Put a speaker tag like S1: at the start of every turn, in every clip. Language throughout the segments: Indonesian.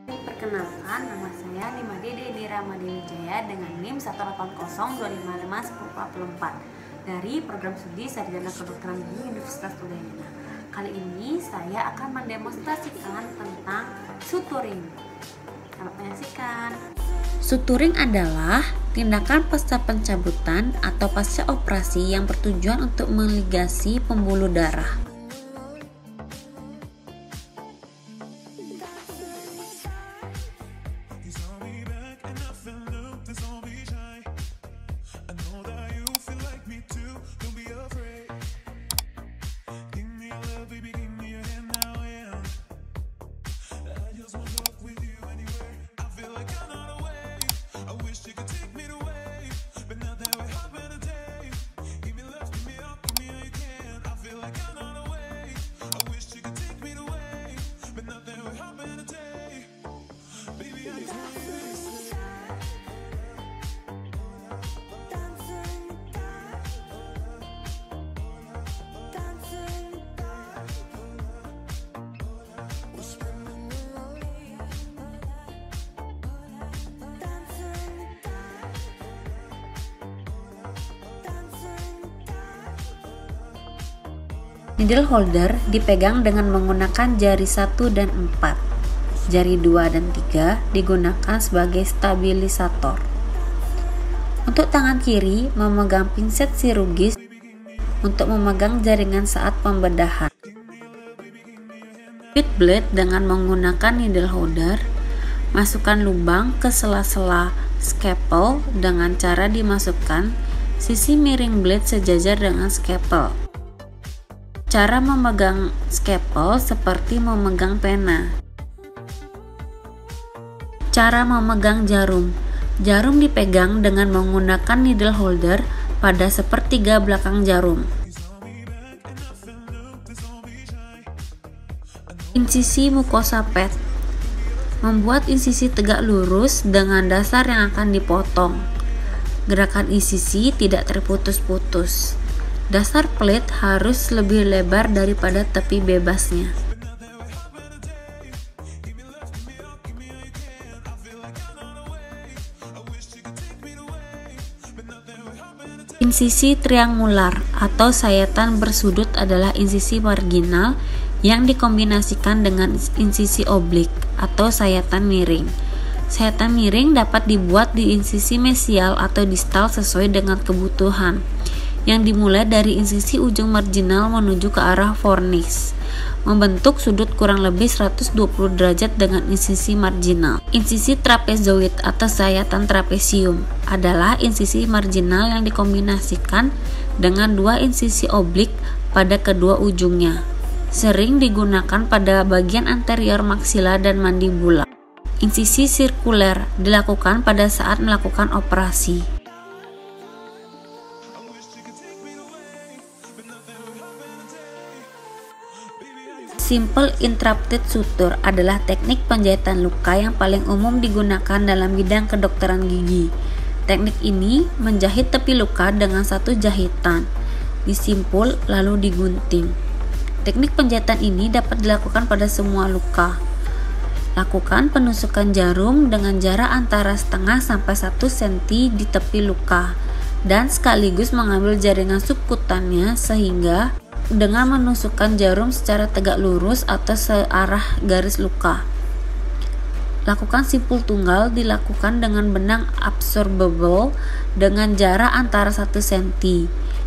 S1: Perkenalkan, nama saya Nimade Deni Ramadeni-Wijaya dengan NIM 18020511044 dari program studi Sarjana Kedokteran Gigi Universitas Udayana. Kali ini saya akan mendemonstrasikan tentang suturing. Selamat menyaksikan. Suturing adalah tindakan pasca pencabutan atau pasca operasi yang bertujuan untuk meligasi pembuluh darah. Needle holder dipegang dengan menggunakan jari 1 dan 4. Jari 2 dan 3 digunakan sebagai stabilisator. Untuk tangan kiri memegang pinset chirurgis untuk memegang jaringan saat pembedahan. Fit blade dengan menggunakan needle holder, masukkan lubang ke sela-sela scalpel dengan cara dimasukkan sisi miring blade sejajar dengan scalpel. Cara memegang scalpel seperti memegang pena. Cara memegang jarum. Jarum dipegang dengan menggunakan needle holder pada sepertiga belakang jarum. Insisi mukosa pad. Membuat insisi tegak lurus dengan dasar yang akan dipotong. Gerakan insisi tidak terputus-putus. Dasar plate harus lebih lebar daripada tepi bebasnya. Insisi triangular atau sayatan bersudut adalah insisi marginal yang dikombinasikan dengan insisi oblik atau sayatan miring. Sayatan miring dapat dibuat di insisi mesial atau distal sesuai dengan kebutuhan, yang dimulai dari insisi ujung marginal menuju ke arah fornix, membentuk sudut kurang lebih 120 derajat dengan insisi marginal. Insisi trapezoid atau sayatan trapesium adalah insisi marginal yang dikombinasikan dengan dua insisi oblik pada kedua ujungnya. Sering digunakan pada bagian anterior maksila dan mandibula. Insisi sirkuler dilakukan pada saat melakukan operasi. Simple interrupted suture adalah teknik penjahitan luka yang paling umum digunakan dalam bidang kedokteran gigi. Teknik ini menjahit tepi luka dengan satu jahitan, disimpul lalu digunting. Teknik penjahitan ini dapat dilakukan pada semua luka. Lakukan penusukan jarum dengan jarak antara setengah sampai 1 cm di tepi luka dan sekaligus mengambil jaringan subkutannya sehingga dengan menusukkan jarum secara tegak lurus atau searah garis luka. Lakukan simpul tunggal dilakukan dengan benang absorbable dengan jarak antara 1 cm.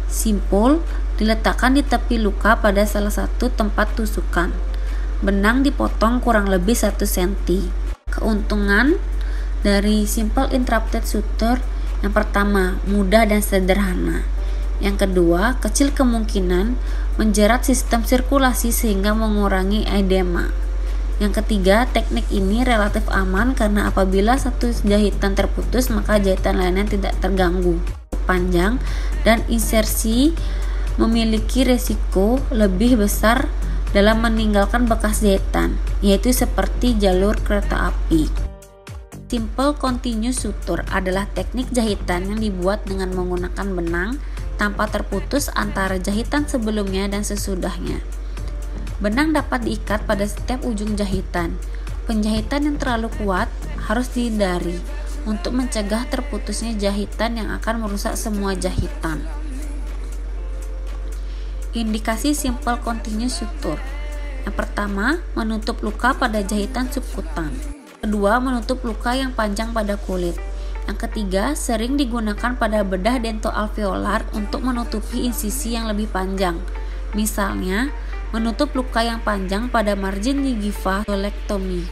S1: Simpul diletakkan di tepi luka pada salah satu tempat tusukan. Benang dipotong kurang lebih 1 cm. Keuntungan dari simple interrupted suture: yang pertama, mudah dan sederhana. Yang kedua, kecil kemungkinan menjerat sistem sirkulasi sehingga mengurangi edema. Yang ketiga, teknik ini relatif aman karena apabila satu jahitan terputus maka jahitan lainnya tidak terganggu. Panjang dan insersi memiliki resiko lebih besar dalam meninggalkan bekas jahitan, yaitu seperti jalur kereta api. Simple continuous suture adalah teknik jahitan yang dibuat dengan menggunakan benang tanpa terputus antara jahitan sebelumnya dan sesudahnya. Benang dapat diikat pada setiap ujung jahitan. Penjahitan yang terlalu kuat harus dihindari untuk mencegah terputusnya jahitan yang akan merusak semua jahitan. Indikasi simple continuous suture. Yang pertama, menutup luka pada jahitan subkutan. Kedua, menutup luka yang panjang pada kulit. Yang ketiga, sering digunakan pada bedah dentoalveolar untuk menutupi insisi yang lebih panjang. Misalnya, menutup luka yang panjang pada margin gingiva vasektomi.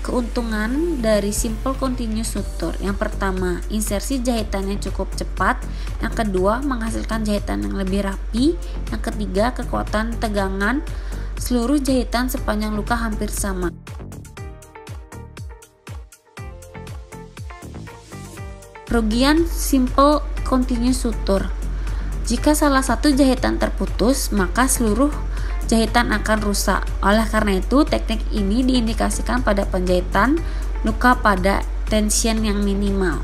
S1: Keuntungan dari simple continuous suture. Yang pertama, insersi jahitannya cukup cepat. Yang kedua, menghasilkan jahitan yang lebih rapi. Yang ketiga, kekuatan tegangan seluruh jahitan sepanjang luka hampir sama. Kerugian simple continuous suture. Jika salah satu jahitan terputus, maka seluruh jahitan akan rusak. Oleh karena itu, teknik ini diindikasikan pada penjahitan luka pada tension yang minimal.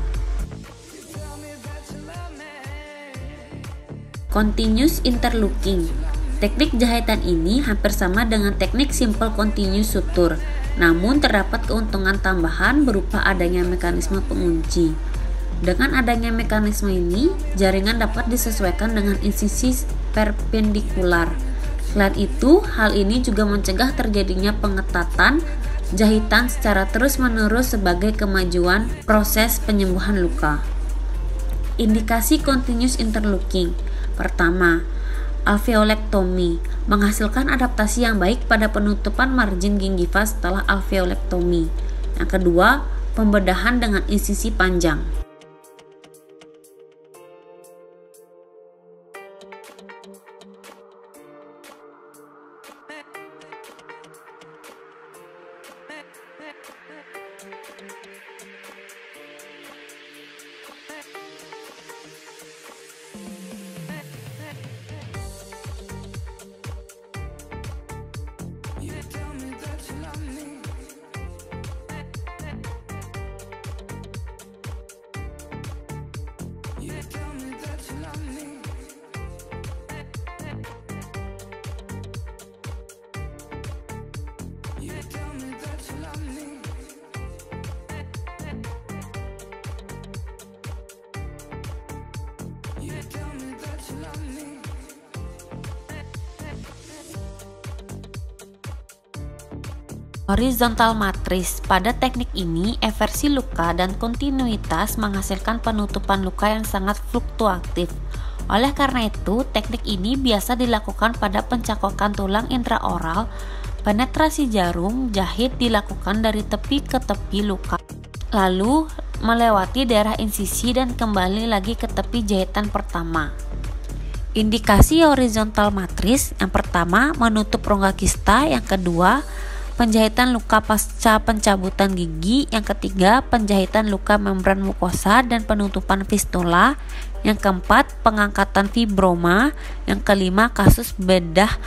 S1: Continuous interlocking. Teknik jahitan ini hampir sama dengan teknik simple continuous suture, namun terdapat keuntungan tambahan berupa adanya mekanisme pengunci. Dengan adanya mekanisme ini, jaringan dapat disesuaikan dengan insisi perpendikular. Selain itu, hal ini juga mencegah terjadinya pengetatan jahitan secara terus-menerus sebagai kemajuan proses penyembuhan luka. Indikasi continuous interlocking. Pertama, alveolektomi menghasilkan adaptasi yang baik pada penutupan margin gingiva setelah alveolektomi. Yang kedua, pembedahan dengan insisi panjang. Horizontal matrice. Pada teknik ini, eversi luka dan kontinuitas menghasilkan penutupan luka yang sangat fluktuatif. Oleh karena itu, teknik ini biasa dilakukan pada pencakokan tulang intraoral. Penetrasi jarum jahit dilakukan dari tepi ke tepi luka, lalu melewati daerah insisi dan kembali lagi ke tepi jahitan pertama. Indikasi horizontal matrice. Yang pertama, menutup rongga kista. Yang kedua, penjahitan luka pasca pencabutan gigi. Yang ketiga, penjahitan luka membran mukosa dan penutupan fistula. Yang keempat, pengangkatan fibroma. Yang kelima, kasus bedah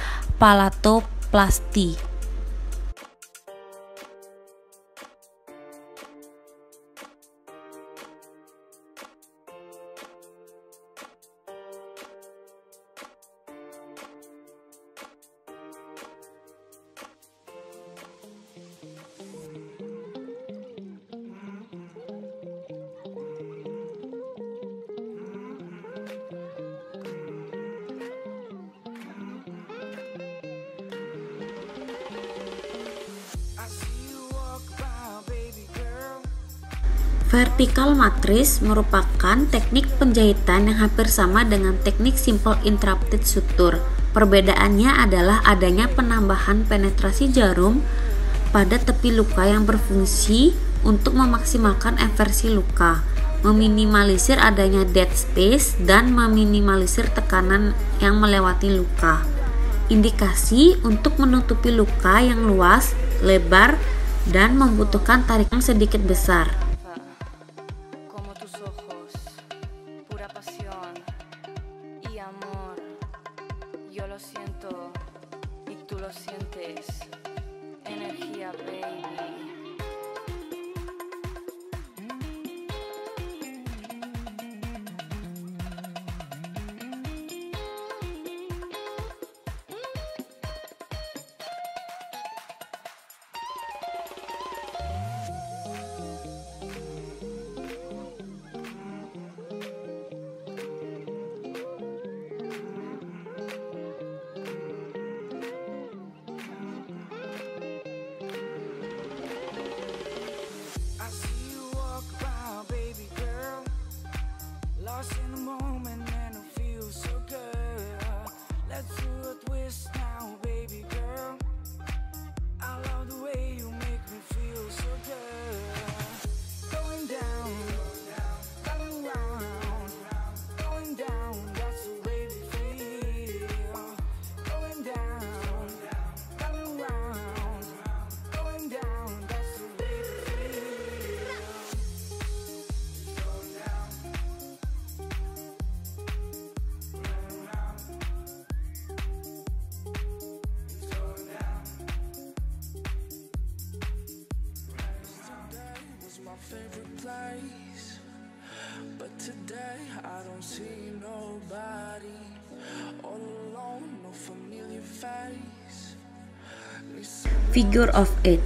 S1: palatoplasti. Vertical matrice merupakan teknik penjahitan yang hampir sama dengan teknik simple interrupted suture. Perbedaannya adalah adanya penambahan penetrasi jarum pada tepi luka yang berfungsi untuk memaksimalkan eversi luka, meminimalisir adanya dead space, dan meminimalisir tekanan yang melewati luka. Indikasi untuk menutupi luka yang luas, lebar, dan membutuhkan tarikan sedikit besar.
S2: Yo lo siento y tú lo sientes. Energía, baby.
S3: face, but today I don't see nobody. All alone, no familiar face.
S1: Figure of 8.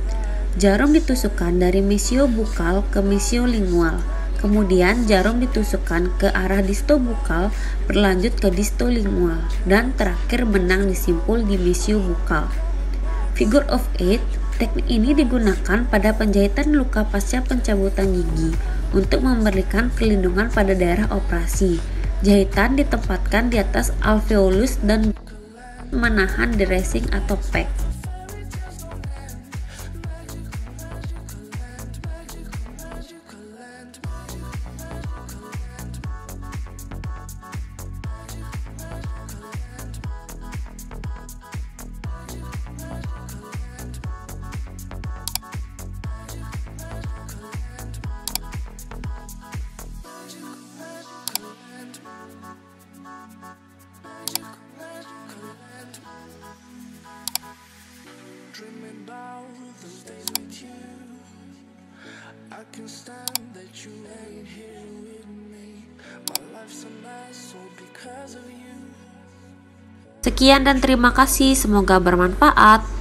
S1: Jarum ditusukkan dari mesiobukal ke mesiolingual. Kemudian jarum ditusukkan ke arah distobukal berlanjut ke distolingual dan terakhir benang disimpul di mesiobukal. Figure of 8, teknik ini digunakan pada penjahitan luka pasca pencabutan gigi untuk memberikan perlindungan pada daerah operasi. Jahitan ditempatkan di atas alveolus dan menahan dressing atau pack.
S3: Dreaming about those days with you. I can stand that you ain't here with me. My life's a mess all because of you.
S1: Sekian dan terima kasih, semoga bermanfaat.